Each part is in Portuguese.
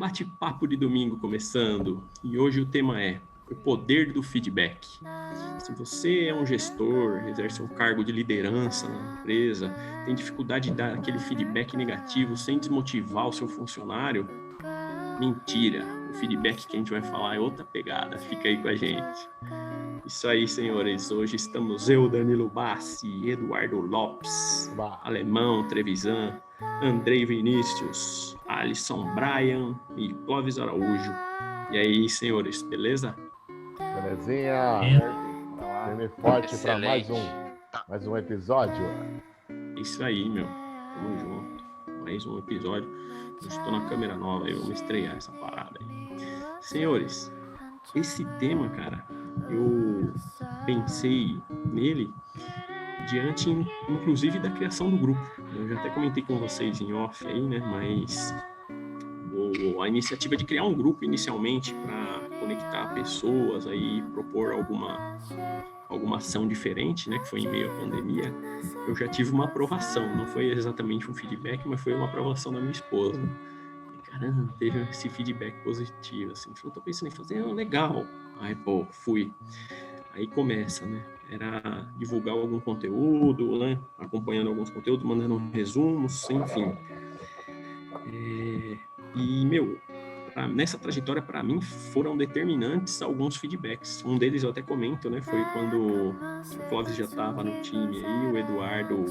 bate-papo de domingo começando e hoje o tema é o poder do feedback. Se você é um gestor, exerce um cargo de liderança na empresa, tem dificuldade de dar aquele feedback negativo sem desmotivar o seu funcionário, mentira. O feedback que a gente vai falar é outra pegada. Fica aí com a gente. Isso aí, senhores. Hoje estamos eu, Danilo Bassi, Eduardo Lopes, Alemão, Trevisan, Andrei Vinícius, Alisson Brian e Clóvis Araújo. E aí, senhores, beleza? Belezinha? Firme e forte para mais um episódio. Isso aí, meu. Tamo junto. Mais um episódio. Eu estou na câmera nova aí, vamos estrear essa parada aí. Senhores, esse tema, cara, eu pensei nele diante, inclusive, da criação do grupo. Eu já até comentei com vocês em off aí, né? Mas a iniciativa de criar um grupo inicialmente para conectar pessoas aí, propor alguma ação diferente, né? Que foi em meio à pandemia. Eu já tive uma aprovação, não foi exatamente um feedback, mas foi uma aprovação da minha esposa. E, caramba, teve esse feedback positivo, assim. Falei, tô pensando em fazer, legal. Aí, pô, fui. Aí começa, né? Era divulgar algum conteúdo, né? Acompanhando alguns conteúdos, mandando resumos, enfim. E, meu, nessa trajetória, para mim, foram determinantes alguns feedbacks. Um deles eu até comento, né? Foi quando o Clóvis já estava no time aí, o Eduardo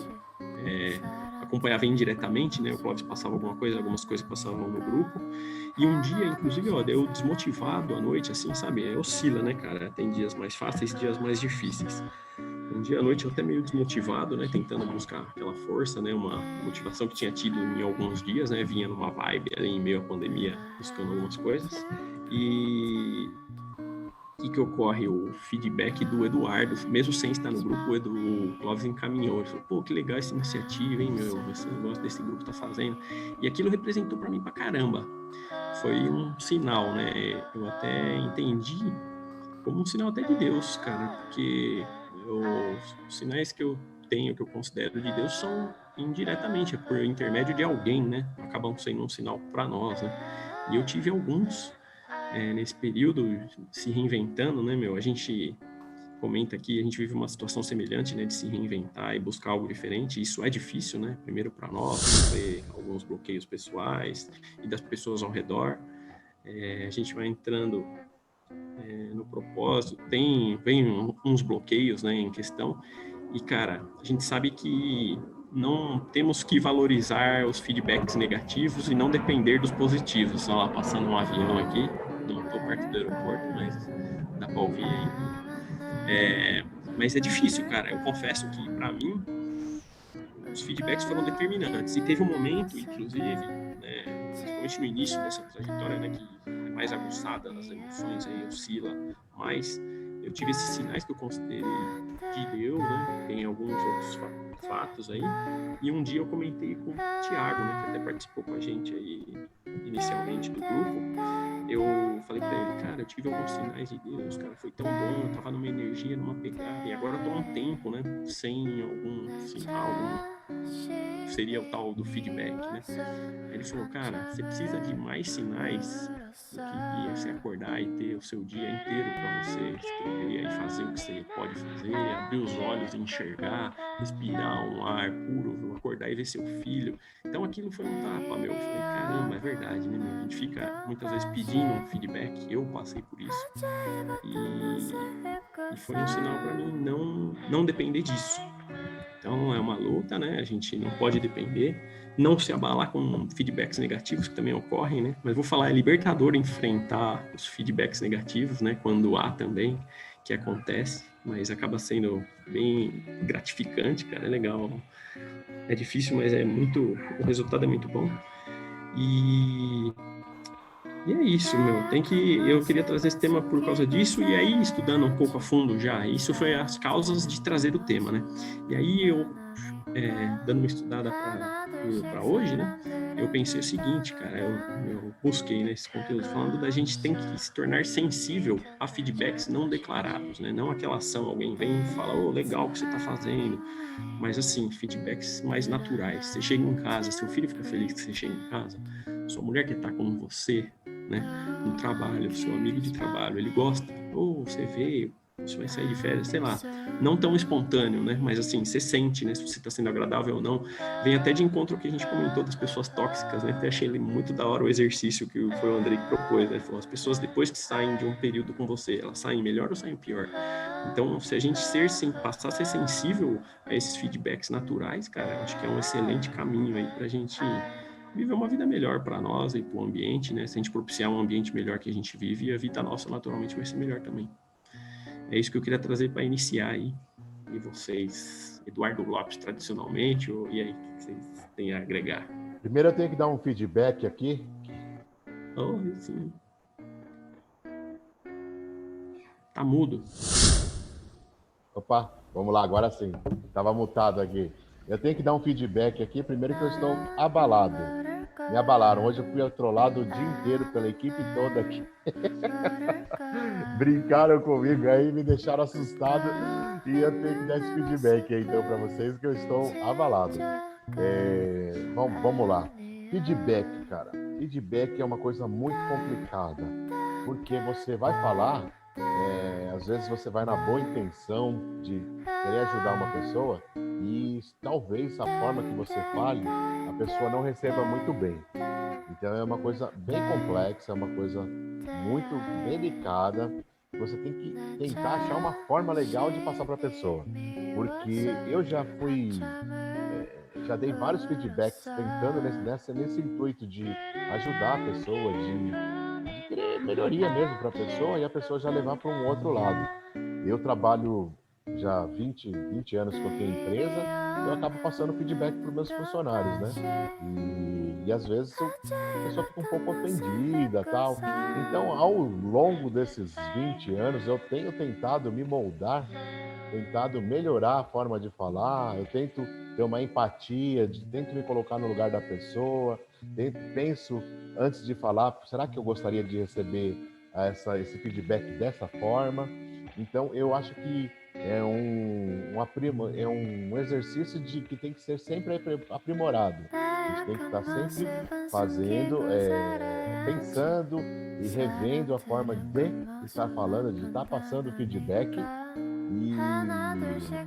acompanhava indiretamente, né? O Clóvis passava algumas coisas passavam no grupo. E um dia, inclusive, deu desmotivado à noite, assim, sabe? Oscila, né, cara? Tem dias mais fáceis, dias mais difíceis. Um dia à noite eu até meio desmotivado, né? Tentando buscar aquela força, né? Uma motivação que tinha tido em alguns dias, né? Vinha numa vibe ali em meio à pandemia, buscando algumas coisas. E o que ocorre? O feedback do Eduardo, mesmo sem estar no grupo, o Clóvis encaminhou. Ele falou, pô, que legal essa iniciativa, hein, meu? Esse negócio desse grupo tá fazendo. E aquilo representou para mim pra caramba. Foi um sinal, né? Eu até entendi como um sinal até de Deus, cara, porque os sinais que eu tenho, que eu considero de Deus, são indiretamente, é por intermédio de alguém, né? Acabam sendo um sinal para nós, né? E eu tive alguns nesse período se reinventando, né, meu? A gente comenta aqui, a gente vive uma situação semelhante, né, de se reinventar e buscar algo diferente. Isso é difícil, né? Primeiro para nós, ver alguns bloqueios pessoais e das pessoas ao redor. A gente vai entrando no propósito, vem uns bloqueios, né, em questão. E, cara, a gente sabe que não temos que valorizar os feedbacks negativos e não depender dos positivos. Olha lá, passando um avião aqui, não estou perto do aeroporto, mas dá para ouvir aí. Mas é difícil, cara. Eu confesso que, para mim, os feedbacks foram determinantes. E teve um momento, inclusive, né, principalmente no início dessa trajetória, né, que é mais aguçada, as emoções aí oscila mais. Eu tive esses sinais que eu considerei de Deus, né? Tem alguns outros fatos aí. E um dia eu comentei com o Thiago, né, que até participou com a gente aí inicialmente do grupo. Eu falei pra ele, cara, eu tive alguns sinais de Deus, cara, foi tão bom, eu tava numa energia, numa pegada, e agora eu tô há um tempo, né, sem algum sinal, seria o tal do feedback, né? Ele falou, cara, você precisa de mais sinais do que você acordar e ter o seu dia inteiro para você escrever e fazer o que você pode fazer, abrir os olhos e enxergar, respirar um ar puro, acordar e ver seu filho. Então aquilo foi um tapa, meu. Eu falei, caramba, é verdade, né, meu? A gente fica muitas vezes pedindo um feedback, eu passei por isso. E foi um sinal para mim não depender disso. Então é uma luta, né? A gente não pode depender, não se abalar com feedbacks negativos que também ocorrem, né? Mas vou falar, é libertador enfrentar os feedbacks negativos, né? Quando há também, que acontece, mas acaba sendo bem gratificante, cara, é legal. É difícil, mas o resultado é muito bom. E é isso, meu. Eu queria trazer esse tema por causa disso, e aí, estudando um pouco a fundo já, isso foi as causas de trazer o tema, né? E aí, dando uma estudada para hoje, né? Eu pensei o seguinte, cara, eu busquei, né, esse conteúdo falando da gente tem que se tornar sensível a feedbacks não declarados, né? Não aquela ação, alguém vem e fala, legal o que você tá fazendo, mas assim, feedbacks mais naturais. Você chega em casa, seu filho fica feliz que você chega em casa, sua mulher quer estar com você, né? No trabalho, seu amigo de trabalho, ele gosta, ou você vê, você vai sair de férias, sei lá, não tão espontâneo, né? Mas assim, você sente, né? Se você está sendo agradável ou não. Vem até de encontro ao que a gente comentou das pessoas tóxicas, né? Até achei ele muito da hora o exercício que foi o Andrei que propôs, né? Ele falou, as pessoas depois que saem de um período com você, elas saem melhor ou saem pior? Então, se a gente passar a ser sensível a esses feedbacks naturais, cara, eu acho que é um excelente caminho aí pra gente viver uma vida melhor para nós e para o ambiente, né? Se a gente propiciar um ambiente melhor que a gente vive, a vida nossa naturalmente vai ser melhor também. É isso que eu queria trazer para iniciar aí. E vocês, Eduardo Lopes, tradicionalmente, e aí, o que vocês têm a agregar? Primeiro eu tenho que dar um feedback aqui. Oh, sim. Tá mudo. Opa, vamos lá, agora sim. Estava mutado aqui. Eu tenho que dar um feedback aqui. Primeiro que eu estou abalado. Me abalaram. Hoje eu fui trollado o dia inteiro pela equipe toda aqui. Brincaram comigo aí, me deixaram assustado. E eu tenho que dar esse feedback aí, então, para vocês, que eu estou abalado. Vamos lá. Feedback, cara. Feedback é uma coisa muito complicada. Porque você vai falar, às vezes você vai na boa intenção de querer ajudar uma pessoa e talvez a forma que você fale, a pessoa não receba muito bem. Então é uma coisa bem complexa, é uma coisa muito delicada. Você tem que tentar achar uma forma legal de passar para a pessoa. Porque eu já dei vários feedbacks tentando nesse intuito de ajudar a pessoa, de querer melhoria mesmo para a pessoa e a pessoa já levar para um outro lado. Eu trabalho já 20 anos que eu tenho empresa, eu acabo passando feedback para os meus funcionários, né? E às vezes a pessoa fica um pouco ofendida, tal. Então, ao longo desses 20 anos, eu tenho tentado me moldar, tentado melhorar a forma de falar, eu tento ter uma empatia, tento me colocar no lugar da pessoa, penso antes de falar, será que eu gostaria de receber esse feedback dessa forma? Então, eu acho que é um exercício que tem que ser sempre aprimorado. A gente tem que estar sempre fazendo, pensando e revendo a forma de estar falando, de estar passando feedback.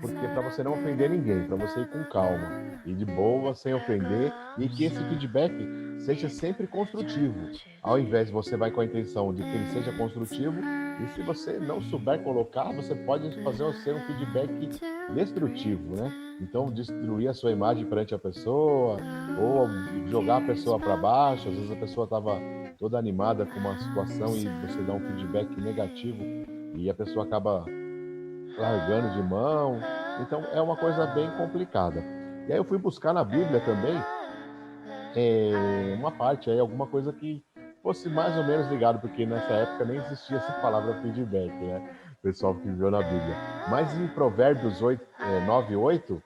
Porque para você não ofender ninguém, para você ir com calma e de boa, sem ofender, e que esse feedback seja sempre construtivo. Ao invés de você vai com a intenção de que ele seja construtivo, e se você não souber colocar, você pode ser um feedback destrutivo, né? Então, destruir a sua imagem perante a pessoa, ou jogar a pessoa para baixo. Às vezes a pessoa estava toda animada com uma situação e você dá um feedback negativo e a pessoa acaba largando de mão. Então é uma coisa bem complicada. E aí eu fui buscar na Bíblia também uma parte aí, alguma coisa que fosse mais ou menos ligado, porque nessa época nem existia essa palavra feedback, né? O pessoal que viveu na Bíblia. Mas em Provérbios 9:8,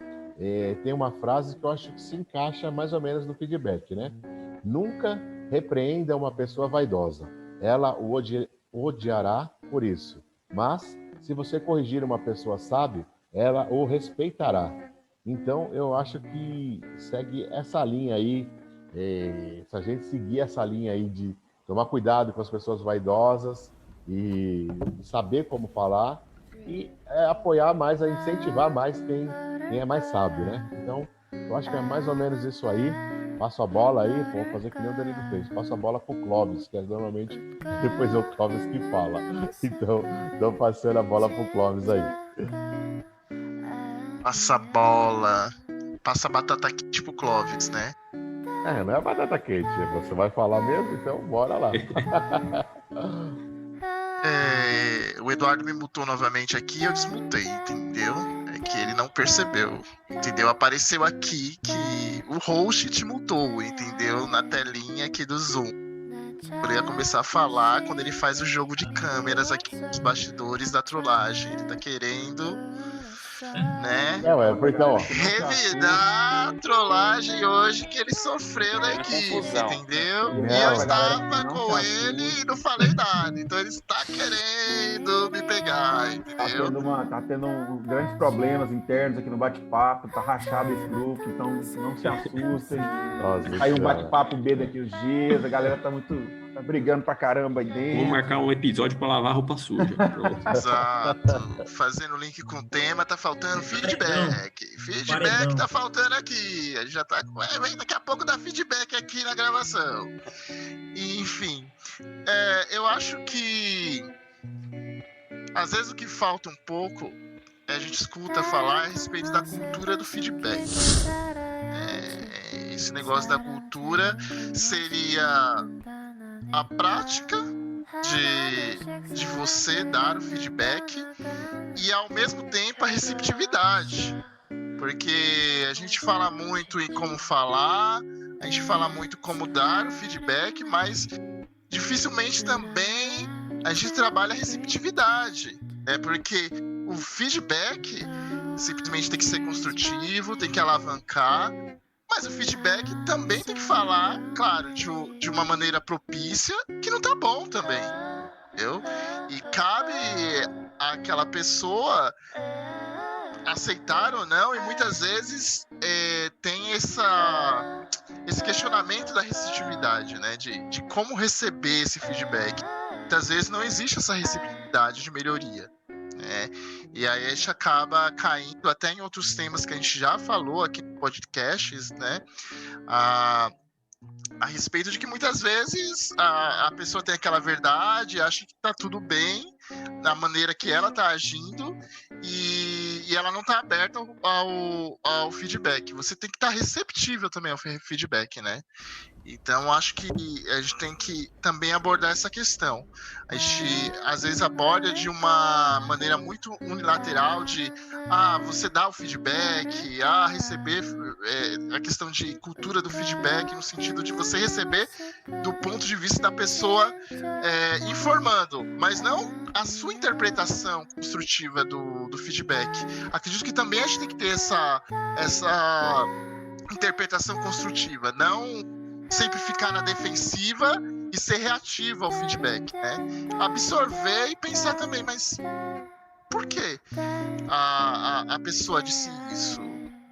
tem uma frase que eu acho que se encaixa mais ou menos no feedback, né? Nunca repreenda uma pessoa vaidosa. Ela o odiará por isso. Mas se você corrigir uma pessoa sábia, ela o respeitará. Então, eu acho que segue essa linha aí, se a gente seguir essa linha aí de tomar cuidado com as pessoas vaidosas e saber como falar e apoiar mais, incentivar mais quem é mais sábio, né? Então, eu acho que é mais ou menos isso aí. Passo a bola aí, vou fazer que nem o Danilo fez. Passo a bola pro Clóvis, que normalmente depois é o Clóvis que fala. Então, tô passando a bola pro Clóvis aí. Passa a bola. Passa a batata quente pro Clóvis, né? Não é batata quente. Você vai falar mesmo? Então, bora lá. O Eduardo me mutou novamente aqui e eu desmutei, entendeu? É que ele não percebeu, entendeu? Apareceu aqui que o host te mutou, entendeu? Na telinha aqui do Zoom. Eu ia começar a falar quando ele faz o jogo de câmeras aqui nos bastidores da trollagem. Ele tá querendo, né? Então, revidar a trollagem hoje que ele sofreu na equipe, entendeu? E eu estava com ele e não falei nada. Então ele está querendo me pegar, entendeu? Tá tendo grandes problemas internos aqui no bate-papo, tá rachado esse grupo, então não se assustem. Aí um bate-papo B daqui uns dias, a galera tá muito Tá brigando pra caramba aí dentro. Vamos marcar um episódio pra lavar roupa suja. Pronto. Exato. Fazendo link com o tema, tá faltando feedback. Feedback Paredão. tá faltando aqui. A gente já tá. Daqui a pouco dá feedback aqui na gravação. Enfim, eu acho que às vezes o que falta um pouco a gente escuta falar a respeito da cultura do feedback. Esse negócio da cultura seria a prática de você dar o feedback e ao mesmo tempo a receptividade. Porque a gente fala muito em como falar, a gente fala muito como dar o feedback, mas dificilmente também a gente trabalha a receptividade. Porque o feedback simplesmente tem que ser construtivo, tem que alavancar, mas o feedback também tem que falar, claro, de uma maneira propícia, que não tá bom também, entendeu? E cabe àquela pessoa aceitar ou não, e muitas vezes tem esse questionamento da receptividade, né? De como receber esse feedback. Muitas vezes não existe essa receptividade de melhoria. E aí a gente acaba caindo até em outros temas que a gente já falou aqui no podcasts, né? A respeito de que muitas vezes a pessoa tem aquela verdade, acha que tá tudo bem da maneira que ela tá agindo e ela não tá aberta ao feedback. Você tem que estar receptível também ao feedback, né? Então, acho que a gente tem que também abordar essa questão. A gente, às vezes, aborda de uma maneira muito unilateral de você dá o feedback, receber a questão de cultura do feedback, no sentido de você receber do ponto de vista da pessoa informando, mas não a sua interpretação construtiva do feedback. Acredito que também a gente tem que ter essa interpretação construtiva, não sempre ficar na defensiva e ser reativo ao feedback, né? Absorver e pensar também, mas por que a pessoa disse isso?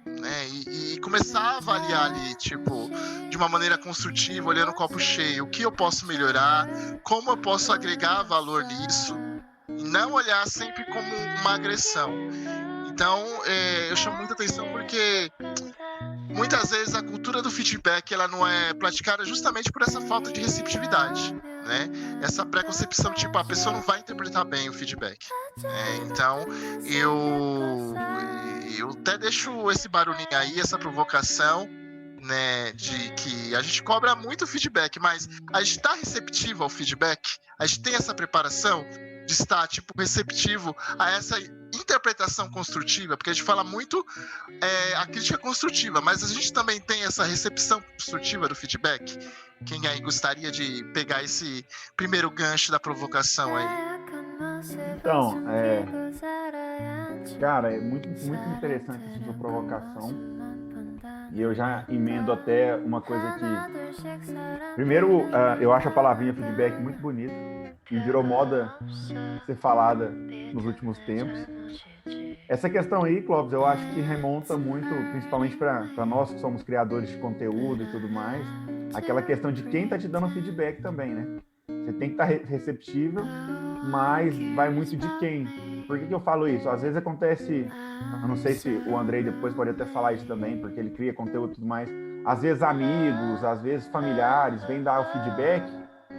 Né? E começar a avaliar ali, tipo, de uma maneira construtiva, olhando o copo cheio, o que eu posso melhorar, como eu posso agregar valor nisso, e não olhar sempre como uma agressão. Então, eu chamo muita atenção porque muitas vezes a cultura do feedback ela não é praticada justamente por essa falta de receptividade, né? Essa preconcepção, tipo, a pessoa não vai interpretar bem o feedback. Então, eu até deixo esse barulhinho aí, essa provocação, né, de que a gente cobra muito feedback, mas a gente está receptivo ao feedback? A gente tem essa preparação de estar, tipo, receptivo a essa interpretação construtiva, porque a gente fala muito a crítica construtiva, mas a gente também tem essa recepção construtiva do feedback. Quem aí gostaria de pegar esse primeiro gancho da provocação aí? Então, cara, é muito, muito interessante essa sua provocação. E eu já emendo até uma coisa que... Primeiro, eu acho a palavrinha feedback muito bonita e virou moda ser falada nos últimos tempos. Essa questão aí, Clóvis, eu acho que remonta muito, principalmente para nós que somos criadores de conteúdo e tudo mais, aquela questão de quem está te dando feedback também, né? Você tem que estar receptível, mas vai muito de quem. Por que eu falo isso? Às vezes acontece, eu não sei se o Andrei depois pode até falar isso também, porque ele cria conteúdo e tudo mais. Às vezes amigos, às vezes familiares vêm dar o feedback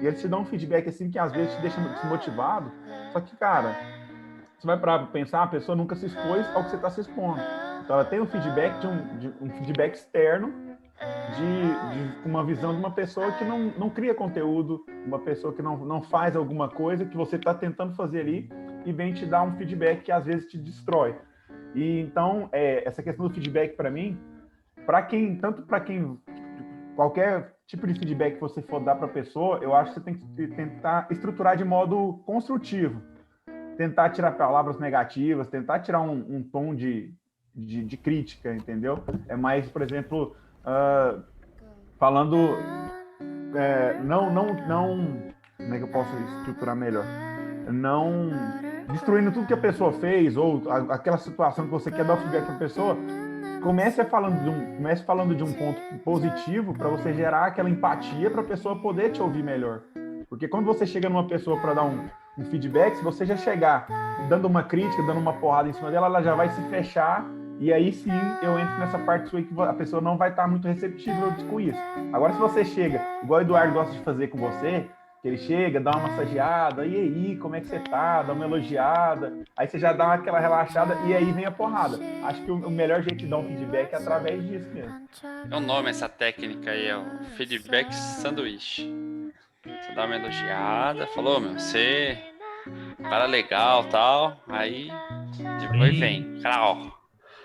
e eles te dão um feedback assim que às vezes te deixa desmotivado. Só que, cara, você vai para pensar, a pessoa nunca se expôs ao que você está se expondo. Então ela tem um feedback de um feedback externo de uma visão de uma pessoa que não cria conteúdo, uma pessoa que não faz alguma coisa que você está tentando fazer ali e vem te dar um feedback que às vezes te destrói. E então, essa questão do feedback para mim, tanto para quem, qualquer tipo de feedback que você for dar para a pessoa, eu acho que você tem que tentar estruturar de modo construtivo. Tentar tirar palavras negativas, tentar tirar um tom de crítica, entendeu? É mais, por exemplo, falando... não... Como é que eu posso estruturar melhor? Não destruindo tudo que a pessoa fez ou aquela situação que você quer dar o feedback para a pessoa. Comece falando de um ponto positivo para você gerar aquela empatia para a pessoa poder te ouvir melhor. Porque quando você chega numa pessoa para dar um feedback, se você já chegar dando uma crítica, dando uma porrada em cima dela, ela já vai se fechar, e aí sim eu entro nessa parte sua que a pessoa não vai estar muito receptível com isso. Agora, se você chega, igual o Eduardo gosta de fazer com você, que ele chega, dá uma massageada, e aí, como é que você tá? Dá uma elogiada, aí você já dá aquela relaxada, e aí vem a porrada. Acho que o melhor jeito de dar um feedback é através disso mesmo. É o nome essa técnica aí, é o feedback sanduíche. Você dá uma elogiada, falou, meu, você cara legal, tal, aí depois vem, crau.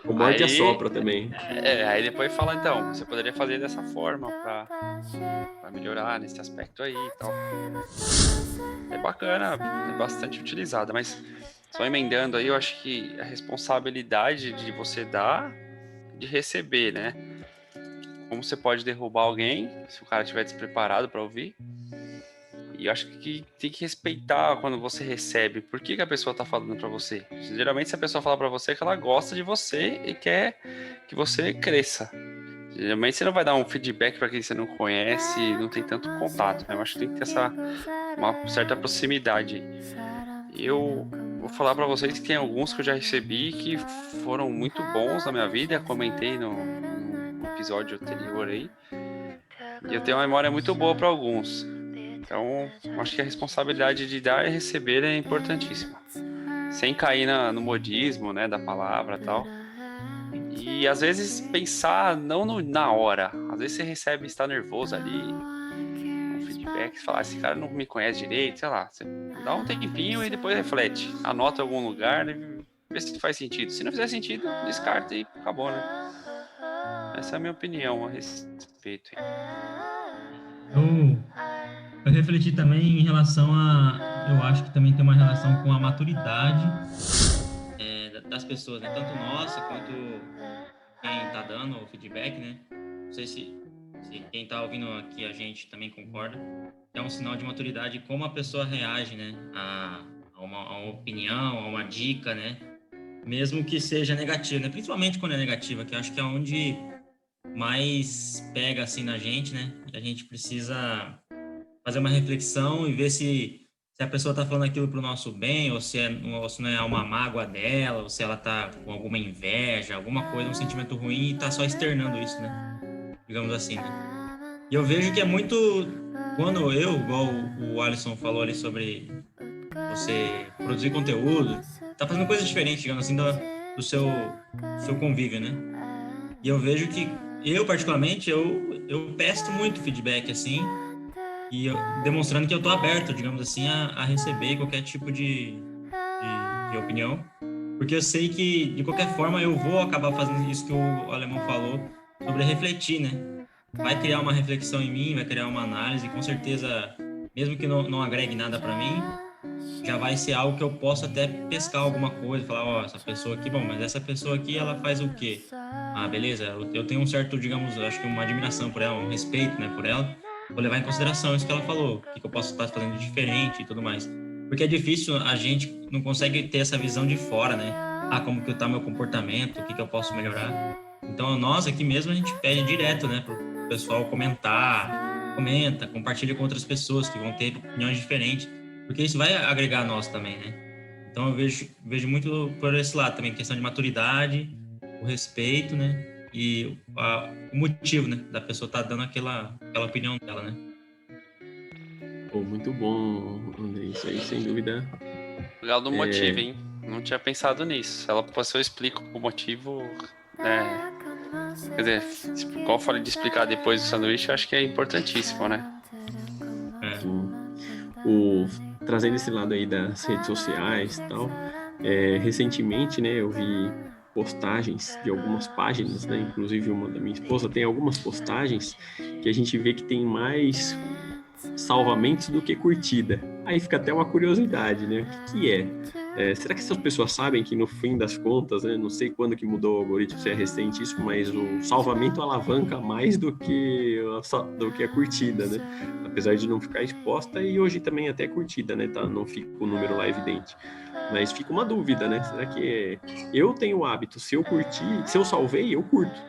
O morde Aí- assopra também. Aí depois fala, então, você poderia fazer dessa forma pra melhorar nesse aspecto aí e tal. É bacana, é bastante utilizada, mas só emendando aí, eu acho que a responsabilidade de você dar, de receber, né? Como você pode derrubar alguém, se o cara estiver despreparado para ouvir. E eu acho que tem que respeitar quando você recebe. Por que a pessoa tá falando para você? Geralmente, se a pessoa fala para você, é que ela gosta de você e quer que você cresça. Geralmente, você não vai dar um feedback para quem você não conhece, não tem tanto contato, né? Eu acho que tem que ter uma certa proximidade. Eu vou falar para vocês que tem alguns que eu já recebi que foram muito bons na minha vida. Eu comentei no episódio anterior aí. E eu tenho uma memória muito boa para alguns. Então, acho que a responsabilidade de dar e receber é importantíssima. Sem cair no modismo, né, da palavra e tal. E às vezes pensar não na hora. Às vezes você recebe, está nervoso ali, um feedback, você fala, esse cara não me conhece direito, sei lá. Você dá um tempinho e depois reflete. Anota em algum lugar, né, vê se faz sentido. Se não fizer sentido, descarta e acabou, né? Essa é a minha opinião a respeito. Eu refleti também em relação eu acho que também tem uma relação com a maturidade das pessoas, né? Tanto nossa quanto quem tá dando o feedback, né? Não sei se quem tá ouvindo aqui a gente também concorda. É um sinal de maturidade como a pessoa reage, né? A uma opinião, a uma dica, né? Mesmo que seja negativa, né? Principalmente quando é negativa, que eu acho que é onde mais pega assim na gente, né? E a gente precisa fazer uma reflexão e ver se a pessoa está falando aquilo para o nosso bem, ou se não é uma mágoa dela, ou se ela está com alguma inveja, alguma coisa, um sentimento ruim e está só externando isso, né? Digamos assim, né? E eu vejo que é muito... Quando igual o Alisson falou ali sobre você produzir conteúdo, tá fazendo coisa diferente, digamos assim, do seu convívio, né? E eu vejo que eu, particularmente, eu peço muito feedback, assim, e demonstrando que eu tô aberto, digamos assim, a receber qualquer tipo de opinião, porque eu sei que, de qualquer forma, eu vou acabar fazendo isso que o Alemão falou, sobre refletir, né? Vai criar uma reflexão em mim, vai criar uma análise, com certeza, mesmo que não agregue nada para mim, já vai ser algo que eu posso até pescar alguma coisa, falar, ó, essa pessoa aqui, bom, mas essa pessoa aqui, ela faz o quê? Ah, beleza, eu tenho um certo, digamos, acho que uma admiração por ela, um respeito, né, por ela, vou levar em consideração isso que ela falou, o que eu posso estar fazendo de diferente e tudo mais. Porque é difícil, a gente não consegue ter essa visão de fora, né? Ah, como que tá meu comportamento, o que eu posso melhorar. Então, nós aqui mesmo, a gente pede direto, né, pro pessoal comenta, compartilha com outras pessoas que vão ter opiniões diferentes, porque isso vai agregar a nós também, né? Então, eu vejo muito por esse lado também, questão de maturidade, o respeito, né? E o motivo, né, da pessoa estar dando aquela opinião dela, né? Pô, muito bom, André. Isso aí, sem dúvida. Legal do motivo, hein? Não tinha pensado nisso. Se ela passou, eu explico o motivo, né? Quer dizer, igual eu falei de explicar depois do sanduíche, eu acho que é importantíssimo, né? Trazendo esse lado aí das redes sociais e tal, recentemente, né, eu vi postagens de algumas páginas, né, inclusive uma da minha esposa tem algumas postagens que a gente vê que tem mais salvamentos do que curtida. Aí fica até uma curiosidade, né, o que é? Será que essas pessoas sabem que no fim das contas, né, não sei quando que mudou o algoritmo, se é recente isso, mas o salvamento alavanca mais do que a curtida, né? Apesar de não ficar exposta, e hoje também até curtida, né? Tá? Não fica o número lá evidente. Mas fica uma dúvida, né? Será que eu tenho o hábito, se eu curtir, se eu salvei, eu curto.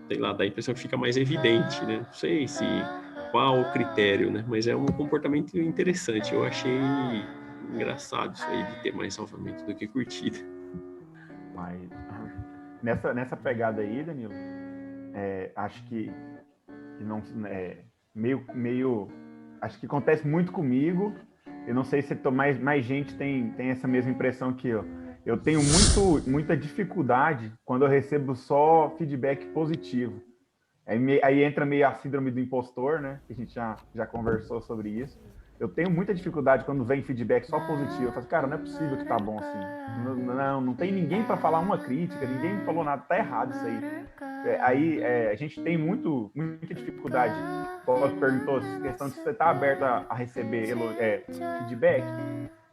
Sei lá, dá a impressão que fica mais evidente, né? Não sei se qual critério, né? Mas é um comportamento interessante. Eu achei engraçado isso aí de ter mais salvamento do que curtida. Mas nessa pegada aí, Danilo, acho que não meio acho que acontece muito comigo. Eu não sei se mais gente tem essa mesma impressão que eu. Eu tenho muita dificuldade quando eu recebo só feedback positivo. Aí entra meio a síndrome do impostor, né? Que a gente já conversou sobre isso. Eu tenho muita dificuldade quando vem feedback só positivo. Eu falo, cara, não é possível que tá bom assim. Não tem ninguém para falar uma crítica, ninguém falou nada, tá errado isso aí. A gente tem muita dificuldade. Como você perguntou, essa questão de você estar aberto a receber feedback.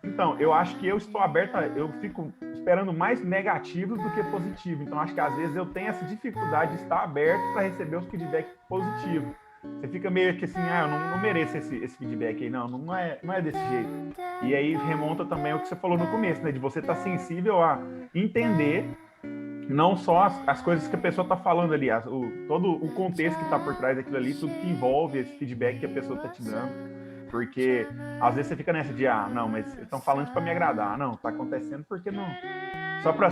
Então, eu acho que eu estou aberto, eu fico esperando mais negativos do que positivos. Então, acho que às vezes eu tenho essa dificuldade de estar aberto para receber os feedbacks positivos. Você fica meio que assim, eu não mereço esse feedback aí, não é desse jeito. E aí remonta também o que você falou no começo, né? De você estar sensível a entender não só as coisas que a pessoa está falando ali, todo o contexto que está por trás daquilo ali, tudo que envolve esse feedback que a pessoa está te dando. Porque às vezes você fica nessa de, não, mas estão falando para me agradar. Não, tá acontecendo porque não. Só para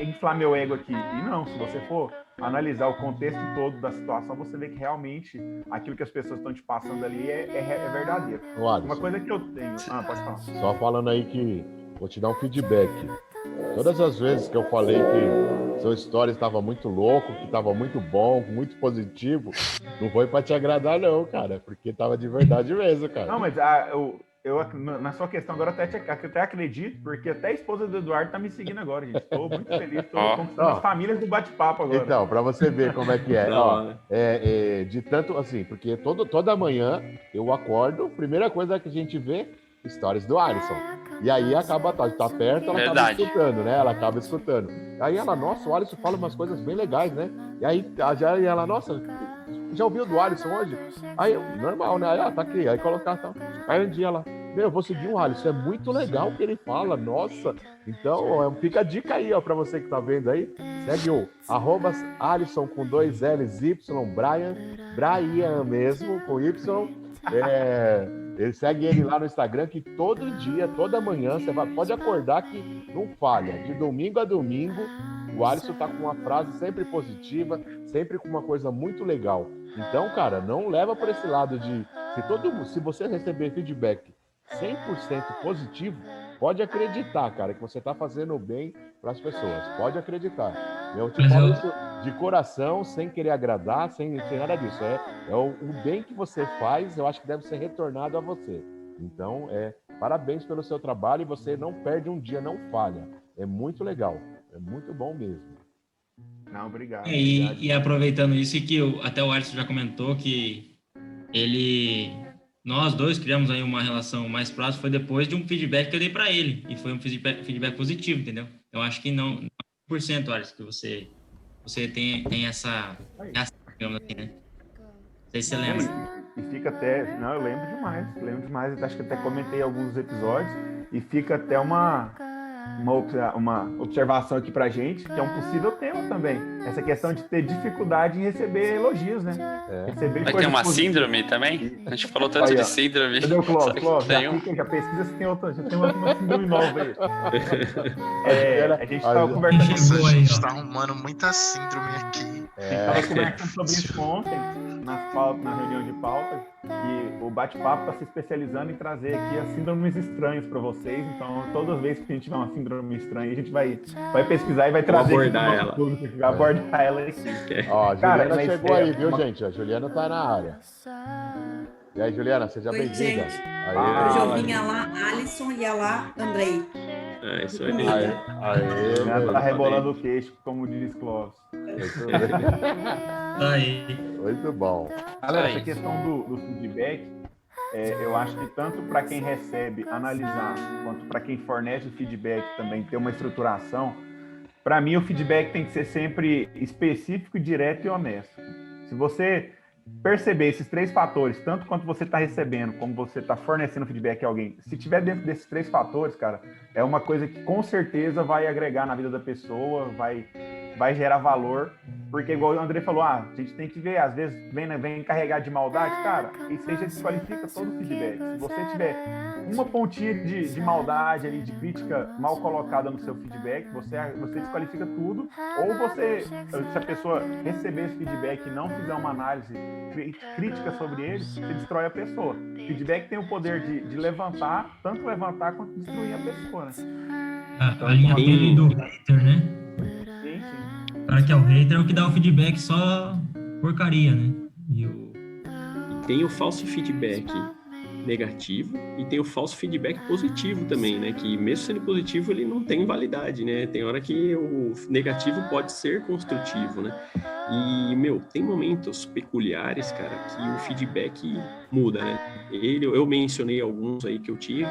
inflar meu ego aqui. E não, se você for analisar o contexto todo da situação, você vê que realmente aquilo que as pessoas estão te passando ali é verdadeiro. Uma coisa que eu tenho... pode falar. Só falando aí que vou te dar um feedback. Todas as vezes que eu falei que seu story estava muito louco, que estava muito bom, muito positivo, não foi para te agradar não, cara, porque estava de verdade mesmo, cara. Não, mas eu na sua questão agora até acredito, porque até a esposa do Eduardo tá me seguindo agora, gente. Estou muito feliz, estou conquistando as famílias do bate-papo agora. Então, para você ver como é que é. De tanto assim, porque toda manhã eu acordo, primeira coisa que a gente vê, stories do Alisson. E aí acaba, tá perto, ela acaba escutando, né? Ela acaba escutando. Aí ela, nossa, o Alisson fala umas coisas bem legais, né? E aí ela, nossa, já ouviu do Alisson hoje? Aí, normal, né? Aí, tá aqui, aí colocar, tá. Aí um dia ela, eu vou seguir o Alisson, é muito legal o que ele fala, nossa. Então, fica a dica aí, ó, pra você que tá vendo aí. Segue o @Alisson com 2 L's, Y, Brian mesmo, com Y. Ele segue ele lá no Instagram, que todo dia, toda manhã, você pode acordar que não falha. De domingo a domingo, o Alisson tá com uma frase sempre positiva, sempre com uma coisa muito legal. Então, cara, não leva para esse lado de... Se você receber feedback 100% positivo, pode acreditar, cara, que você tá fazendo bem para as pessoas. Pode acreditar. Eu te falo isso de coração, sem querer agradar, sem nada disso. O bem que você faz, eu acho que deve ser retornado a você. Então, parabéns pelo seu trabalho e você não perde um dia, não falha. É muito legal. É muito bom mesmo. Não, obrigado. E aproveitando isso, e que até o Alisson já comentou que nós dois criamos aí uma relação mais próxima, foi depois de um feedback que eu dei para ele, e foi um feedback positivo, entendeu? Eu acho que não 100%, Alisson, que você tem essa reação, digamos assim, né? Não sei se você lembra. E fica até... Não, eu lembro demais. Acho que até comentei alguns episódios, e fica até uma observação aqui pra gente, que é um possível tema também. Essa questão de ter dificuldade em receber elogios, né? Vai ter uma síndrome também? A gente falou tanto de síndrome. Cadê o Clóvis? Já pesquisa se tem outra, já tem uma síndrome nova aí. A gente tava conversando... A gente tá arrumando muita síndrome aqui. Tava conversando sobre isso ontem, na reunião de pauta, e o bate-papo está se especializando em trazer aqui as síndromes estranhas para vocês. Então, toda vez que a gente tiver uma síndrome estranha, a gente vai pesquisar e vai trazer abordar ela aqui. Ó, a Juliana chegou aí, viu, gente? A Juliana tá na área. E aí, Juliana, seja bem-vinda. Hoje eu vinha lá, Alisson, e lá, Andrei. Isso aí. Ela tá rebolando o queixo, como diz Clóvis. Aí. Muito bom. Galera, essa questão do feedback, eu acho que tanto para quem recebe analisar, quanto para quem fornece o feedback também ter uma estruturação, para mim o feedback tem que ser sempre específico, direto e honesto. Se você perceber esses 3 fatores, tanto quanto você está recebendo, como você está fornecendo feedback a alguém, se tiver dentro desses 3 fatores, cara, é uma coisa que com certeza vai agregar na vida da pessoa, vai gerar valor, porque igual o André falou, a gente tem que ver, às vezes vem carregar de maldade, cara, isso aí já desqualifica todo o feedback. Se você tiver uma pontinha de maldade ali, de crítica mal colocada no seu feedback, você desqualifica tudo, ou se a pessoa receber esse feedback e não fizer uma análise crítica sobre ele, você destrói a pessoa. O feedback tem o poder de levantar, tanto levantar quanto destruir a pessoa, né? A linha dele do hater, né? Sim. O cara que é o hater é o que dá o feedback só porcaria, né? Tem o falso feedback negativo e tem o falso feedback positivo também, né? Que mesmo sendo positivo, ele não tem validade, né? Tem hora que o negativo pode ser construtivo, né? E, tem momentos peculiares, cara, que o feedback muda, né? Eu mencionei alguns aí que eu tive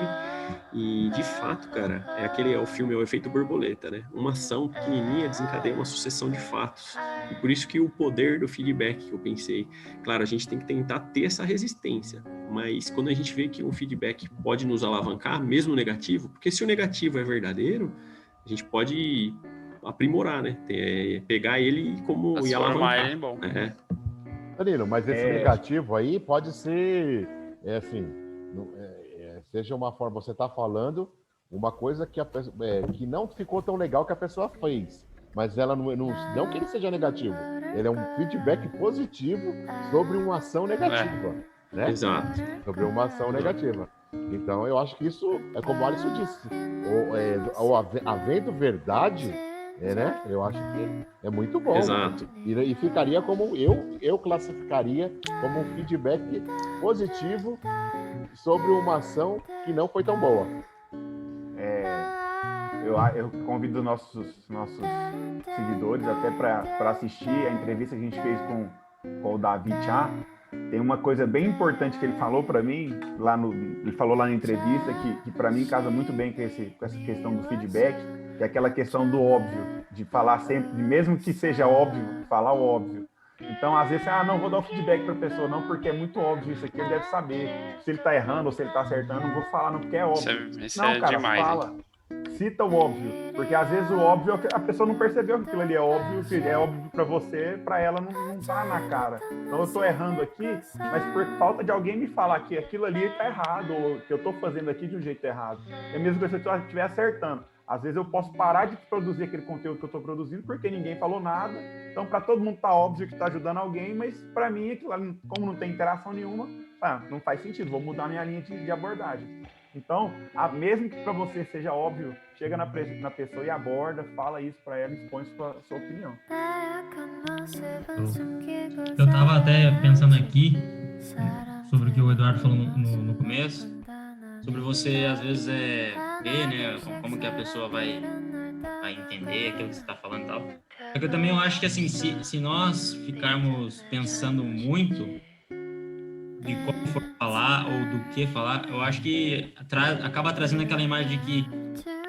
e, de fato, cara, é o filme, é o efeito borboleta, né? Uma ação pequenininha desencadeia uma sucessão de fatos. E por isso que o poder do feedback, que eu pensei, claro, a gente tem que tentar ter essa resistência, mas quando a gente vê que um feedback pode nos alavancar, mesmo negativo, porque se o negativo é verdadeiro, a gente pode aprimorar, né? Pegar ele e alavancar. Ele em bom. Danilo, mas esse negativo aí pode ser, seja uma forma, você está falando uma coisa que, que não ficou tão legal que a pessoa fez, mas ela não que ele seja negativo, ele é um feedback positivo sobre uma ação negativa, né? Exato. Sobre uma ação negativa. Então, eu acho que isso é como o Alisson disse, havendo verdade, né? Eu acho que é muito bom. Exato. E ficaria como eu classificaria como um feedback positivo sobre uma ação que não foi tão boa. Eu convido nossos seguidores até para assistir a entrevista que a gente fez com o Davi Chá. Tem uma coisa bem importante que ele falou para mim, ele falou lá na entrevista, que para mim casa muito bem com essa questão do feedback, que é aquela questão do óbvio, de falar sempre, mesmo que seja óbvio, falar o óbvio. Então, às vezes, não vou dar o feedback para a pessoa, não, porque é muito óbvio isso aqui, ele deve saber. Se ele está errando ou se ele está acertando, não vou falar, não, porque é óbvio. Isso não, é cara, demais, fala. Cita o óbvio, porque às vezes o óbvio, a pessoa não percebeu que aquilo ali é óbvio para você, para ela não tá na cara. Então eu tô errando aqui, mas por falta de alguém me falar que aquilo ali tá errado, ou que eu tô fazendo aqui de um jeito errado. É mesmo que se eu estiver acertando. Às vezes eu posso parar de produzir aquele conteúdo que eu tô produzindo porque ninguém falou nada. Então para todo mundo tá óbvio que tá ajudando alguém, mas para mim aquilo ali, como não tem interação nenhuma, não faz sentido, vou mudar minha linha de abordagem. Então, mesmo que para você seja óbvio, chega na pessoa e aborda, fala isso para ela, expõe sua opinião. Eu estava até pensando aqui sobre o que o Eduardo falou no começo, sobre você às vezes ver, né, como que a pessoa vai entender aquilo que você está falando e tal. Só que eu também acho que assim, se nós ficarmos pensando muito de como for falar ou do que falar, eu acho que acaba trazendo aquela imagem de que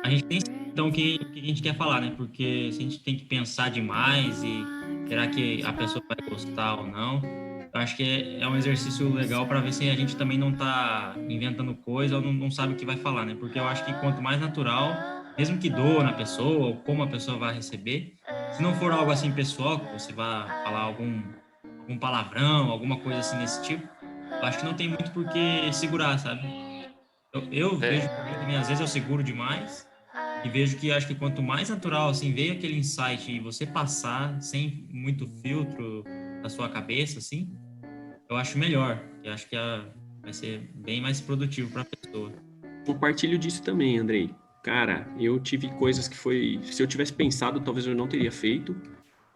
a gente tem então o que a gente quer falar, né? Porque se a gente tem que pensar demais e será que a pessoa vai gostar ou não, eu acho que é um exercício legal para ver se a gente também não tá inventando coisa ou não sabe o que vai falar, né? Porque eu acho que quanto mais natural, mesmo que doa na pessoa ou como a pessoa vai receber, se não for algo assim pessoal, que você vai falar algum palavrão, alguma coisa assim desse tipo, eu acho que não tem muito por que segurar, sabe? Eu vejo que às vezes eu seguro demais e vejo que acho que quanto mais natural, assim, veio aquele insight e você passar sem muito filtro na sua cabeça, assim, eu acho melhor. Eu acho que vai ser bem mais produtivo para a pessoa. Compartilho disso também, Andrei. Cara, eu tive coisas que se eu tivesse pensado, talvez eu não teria feito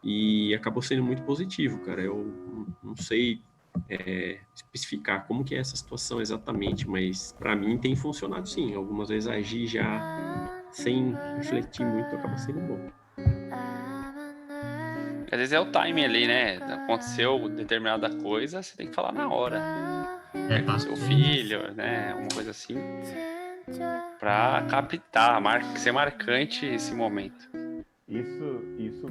e acabou sendo muito positivo, cara. Eu não sei especificar como que é essa situação exatamente, mas para mim tem funcionado sim. Algumas vezes agir já sem refletir muito acaba sendo bom. Às vezes é o timing ali, né? Aconteceu determinada coisa, você tem que falar na hora. Com seu filho, né? Uma coisa assim. Pra captar, ser marcante esse momento. Isso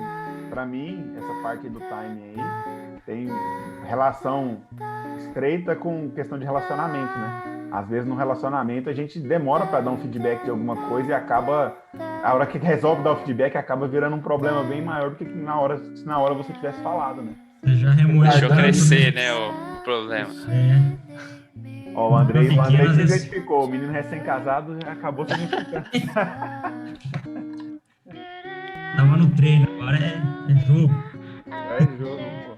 para mim, essa parte do timing aí tem relação estreita com questão de relacionamento, né? Às vezes no relacionamento a gente demora para dar um feedback de alguma coisa e acaba, a hora que resolve dar o feedback, acaba virando um problema bem maior do que se na hora você tivesse falado, né? Você já remoeu. Deixou tanto, crescer, né? né, o problema. Ó, o Andrei se às vezes- identificou, o menino recém-casado já acabou se identificando. Tava no treino, agora é jogo. É jogo, pô.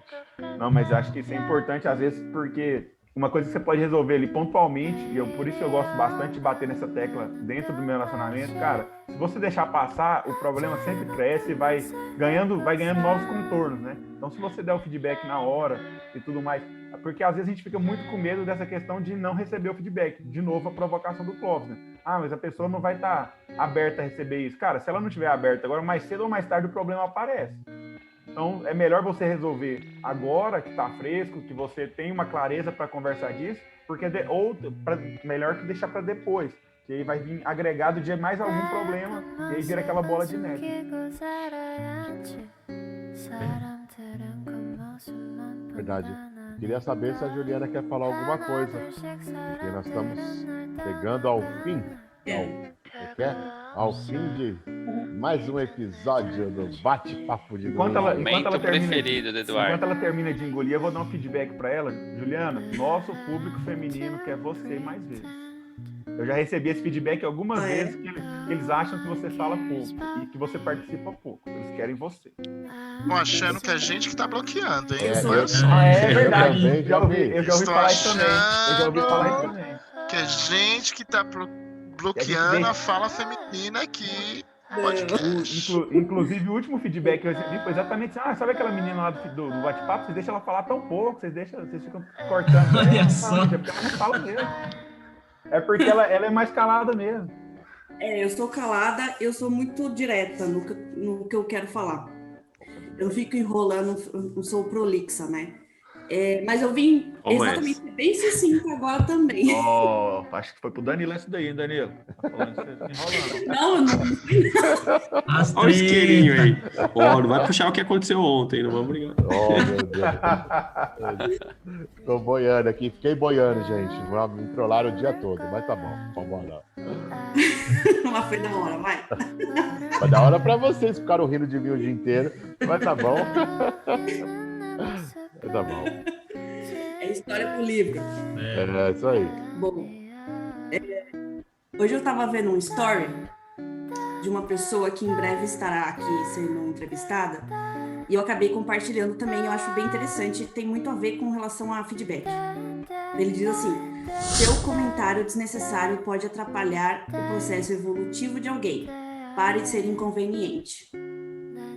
Não, mas eu acho que isso é importante às vezes porque uma coisa que você pode resolver ali pontualmente, e por isso eu gosto bastante de bater nessa tecla dentro do meu relacionamento, cara, se você deixar passar, o problema sempre cresce e vai ganhando novos contornos, né? Então se você der o feedback na hora e tudo mais, porque às vezes a gente fica muito com medo dessa questão de não receber o feedback. De novo, a provocação do Clóvis, né? Ah, mas a pessoa não vai estar aberta a receber isso. Cara, se ela não estiver aberta agora, mais cedo ou mais tarde o problema aparece. Então, é melhor você resolver agora, que está fresco, que você tem uma clareza para conversar disso, porque melhor que deixar para depois, que aí vai vir agregado de mais algum problema, e aí vira aquela bola de neve. Verdade. Queria saber se a Juliana quer falar alguma coisa, porque nós estamos chegando ao fim, ao fim de mais um episódio do Bate-Papo de Enquanto ela Momento termina, preferido do Eduardo. enquanto ela termina de engolir, eu vou dar um feedback para ela. Juliana, nosso público feminino quer você mais vezes. Eu já recebi esse feedback algumas vezes que eles acham que você fala pouco e que você participa pouco. Eles querem você. Estão achando que é a gente que tá bloqueando, hein? É verdade. também Eu já ouvi Estou falar isso também. Eu já ouvi achando falar isso também. que é gente que tá bloqueando a fala feminina aqui. Inclusive, o último feedback que eu recebi foi exatamente assim, sabe aquela menina lá do bate-papo? Vocês deixam ela falar tão pouco, vocês ficam cortando. Olha só. É porque ela não fala mesmo. É porque ela é mais calada mesmo. Eu sou calada, eu sou muito direta no que eu quero falar. Eu não fico enrolando, não sou prolixa, né? Mas eu vim exatamente bem sucinta agora também. Acho que foi pro Danilo isso daí, hein, Danilo? Tá falando que você tá enrolando. Não fui não. Olha o isqueirinho aí. Não vai puxar o que aconteceu ontem, não vamos brigar. Oh, meu Deus. Tô boiando aqui, fiquei boiando, gente. Me trollaram o dia todo, mas tá bom. Vamos lá. Mas foi da hora, vai. Foi da hora pra vocês, ficaram rindo de mim o dia inteiro, mas tá bom. Tá bom. É história pro livro. É isso aí. Bom, hoje eu tava vendo um story de uma pessoa que em breve estará aqui sendo entrevistada e eu acabei compartilhando também, eu acho bem interessante, tem muito a ver com relação a feedback. Ele diz assim: seu comentário desnecessário pode atrapalhar o processo evolutivo de alguém. Pare de ser inconveniente.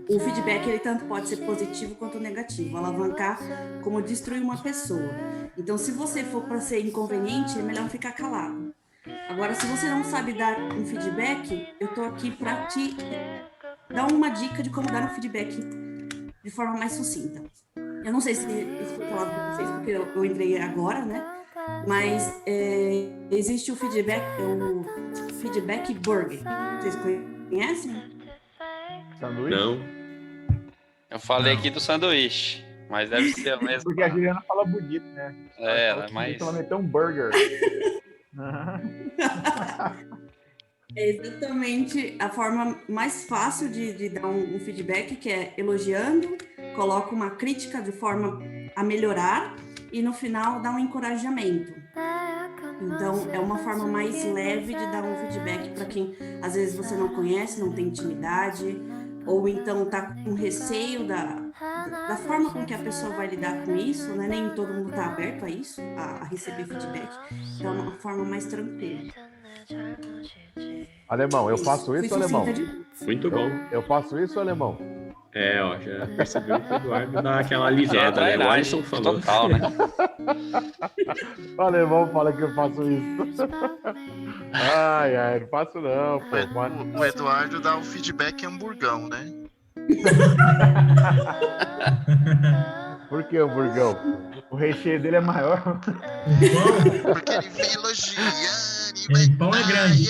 O feedback, ele tanto pode ser positivo quanto negativo, alavancar como destruir uma pessoa. Então, se você for para ser inconveniente, é melhor ficar calado. Agora, se você não sabe dar um feedback, eu tô aqui para te dar uma dica de como dar um feedback de forma mais sucinta. Eu não sei se isso foi falado para vocês, porque eu entrei agora, né? Mas existe o feedback burger. Vocês conhecem? Sanduíche? Não. Eu falei aqui do sanduíche, mas deve ser o mesmo. Porque a Juliana fala bonito, né? Ela é mais... Ela meteu um burger. É exatamente a forma mais fácil de dar um feedback, que é elogiando, coloca uma crítica de forma a melhorar e no final dá um encorajamento. Então, é uma forma mais leve de dar um feedback para quem às vezes você não conhece, não tem intimidade, ou então tá com receio da forma com que a pessoa vai lidar com isso, né? Nem todo mundo tá aberto a isso, a receber feedback. Então, é uma forma mais tranquila. Alemão, eu faço isso, Alemão? Muito bom. Eu faço isso, Alemão? Já percebeu que o Eduardo dá aquela aliviada, né? O Alisson falou. Total, né? O Alemão fala que eu faço isso. Ai, não faço não, pô. O Eduardo dá um feedback hamburgão, né? Por que hamburgão? O recheio dele é maior. Porque ele vem elogiando Pão é grande.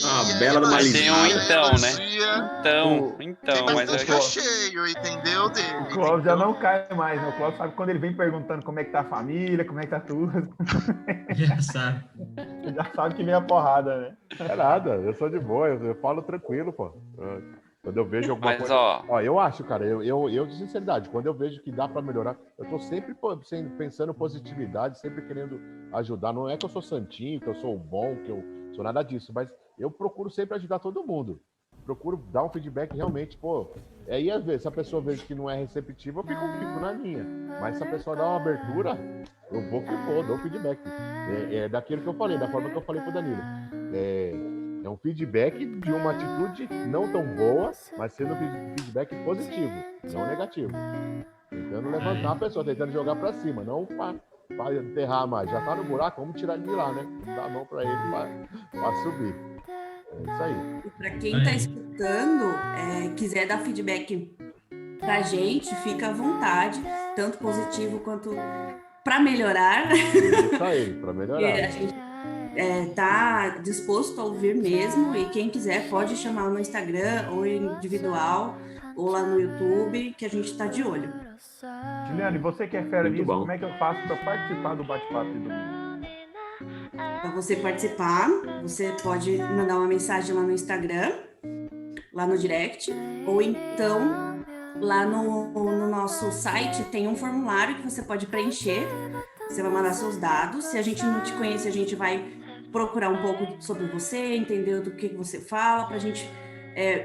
Ah, bela numa elogia, Tem um então, né? elogia. Então, Tem mas bastante é recheio, entendeu? O Dele, Clóvis já entendeu? não cai mais, né? O Clóvis sabe quando ele vem perguntando como é que tá a família, como é que tá tudo. Já sabe. Ele já sabe que vem a porrada, né? É nada, eu sou de boa, eu falo tranquilo, pô. Quando eu vejo alguma Mas, coisa. ó, Eu acho, cara, eu de sinceridade, quando eu vejo que dá pra melhorar, eu tô sempre pensando em positividade, sempre querendo ajudar. Não é que eu sou santinho, que eu sou bom, que eu sou nada disso, mas eu procuro sempre ajudar todo mundo. Procuro dar um feedback realmente, pô. Aí, às vezes, se a pessoa vê que não é receptiva, eu fico na minha. Mas se a pessoa dá uma abertura, eu vou que vou, dou feedback. É daquilo que eu falei, da forma que eu falei pro Danilo. É um feedback de uma atitude não tão boa, mas sendo um feedback positivo, não negativo. Tentando levantar a pessoa, tentando jogar pra cima, não pra enterrar mais. Já tá no buraco, vamos tirar ele de lá, né? Dar a mão pra ele pra subir. É isso aí. E para quem está escutando, quiser dar feedback pra gente, fica à vontade, tanto positivo quanto para melhorar. Isso aí, pra melhorar. E a gente tá disposto a ouvir mesmo, e quem quiser pode chamar no Instagram, ou individual, ou lá no YouTube, que a gente está de olho. Juliano, e você que é fera Muito nisso, bom. como é que eu faço para participar do bate-papo de domingo? Para você participar, você pode mandar uma mensagem lá no Instagram, lá no direct, ou então lá no nosso site tem um formulário que você pode preencher. Você vai mandar seus dados. Se a gente não te conhece, a gente vai procurar um pouco sobre você, entender do que você fala, para a gente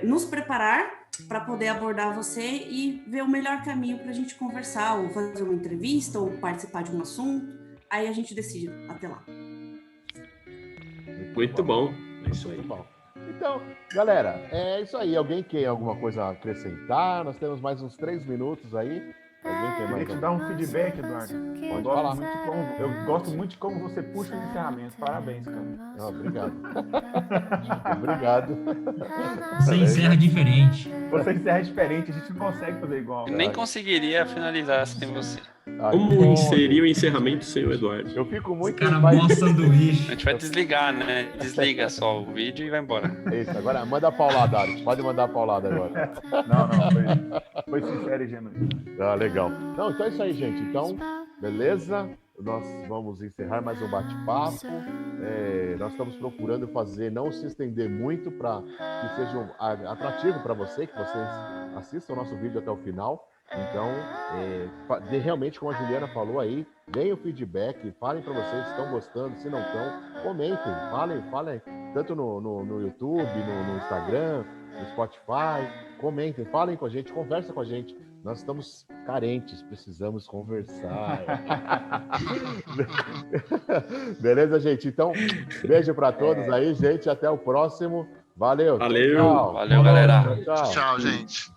nos preparar para poder abordar você e ver o melhor caminho para a gente conversar, ou fazer uma entrevista, ou participar de um assunto. Aí a gente decide até lá. Muito bom. É isso aí. Muito bom. Então, galera, é isso aí. Alguém quer alguma coisa a acrescentar? Nós temos mais uns 3 minutos aí. Alguém quer Queria mais te dar um feedback, Eduardo. Pode falar. Eu gosto muito de como você puxa os encerramentos. Parabéns, cara. Não, obrigado. Obrigado. Você encerra diferente. Você encerra diferente, a gente não consegue fazer igual. eu nem conseguiria finalizar sem você. Como inserir o encerramento sem o Eduardo? Eu fico Esse muito cara mais- mó A sanduíche. gente vai desligar, né? Desliga só o vídeo e vai embora. Isso, agora manda a paulada, Alex. Pode mandar a paulada agora. Não, foi sincero e genuíno. Ah, legal. Não, então é isso aí, gente. Então, beleza? Nós vamos encerrar mais um bate-papo. Nós estamos procurando fazer, não se estender muito para que seja atrativo para você, que vocês assistam o nosso vídeo até o final. Então, realmente, como a Juliana falou aí, deem o feedback, falem para vocês se estão gostando, se não estão, comentem, falem tanto no YouTube, no Instagram, no Spotify, comentem, falem com a gente, conversa com a gente. Nós estamos carentes, precisamos conversar. Beleza, gente? Então, beijo para todos aí, gente. Até o próximo. Valeu. Valeu. Tchau. Valeu, galera. Tchau. Tchau, gente.